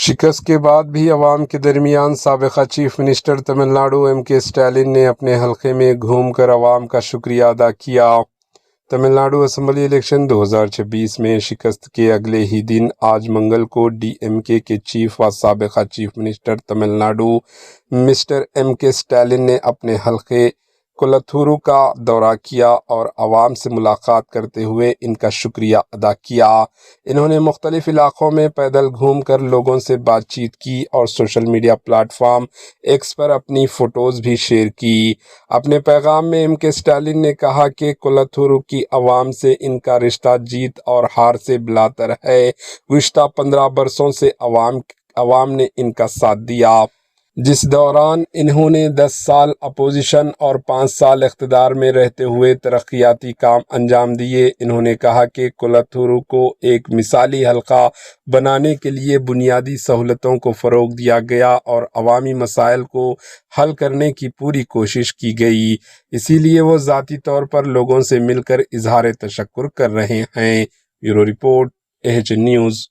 شکست کے بعد بھی عوام کے درمیان سابقہ chief minister Tamil Nadu M K Stalin نے اپنے حلقے میں گھوم کر عوام کا شکریہ ادا کیا۔ تمل ناڈو اسمبلی الیکشن 2026 میں شکست کے اگلے ہی دن آج منگل کو ڈی ایم کے چیف و سابقہ chief minister Tamil Nadu mister M K Stalin نے اپنے حلقے کولتھورو کا دورہ کیا اور عوام سے ملاقات کرتے ہوئے ان کا شکریہ ادا کیا۔ انہوں نے مختلف علاقوں میں پیدل گھوم کر لوگوں سے بات چیت کی اور سوشل میڈیا پلیٹ فارم ایکس پر اپنی فوٹوز بھی شیئر کی۔ اپنے پیغام میں ایم کے اسٹالن نے کہا کہ کولتھورو کی عوام سے ان کا رشتہ جیت اور ہار سے بلا تر ہے۔ گزشتہ 15 برسوں سے عوام نے ان کا ساتھ دیا، جس دوران انہوں نے 10 سال اپوزیشن اور 5 سال اقتدار میں رہتے ہوئے ترقیاتی کام انجام دیے۔ انہوں نے کہا کہ کولتھورو کو ایک مثالی حلقہ بنانے کے لیے بنیادی سہولتوں کو فروغ دیا گیا اور عوامی مسائل کو حل کرنے کی پوری کوشش کی گئی، اسی لیے وہ ذاتی طور پر لوگوں سے مل کر اظہار تشکر کر رہے ہیں۔ Bureau report, AHN news.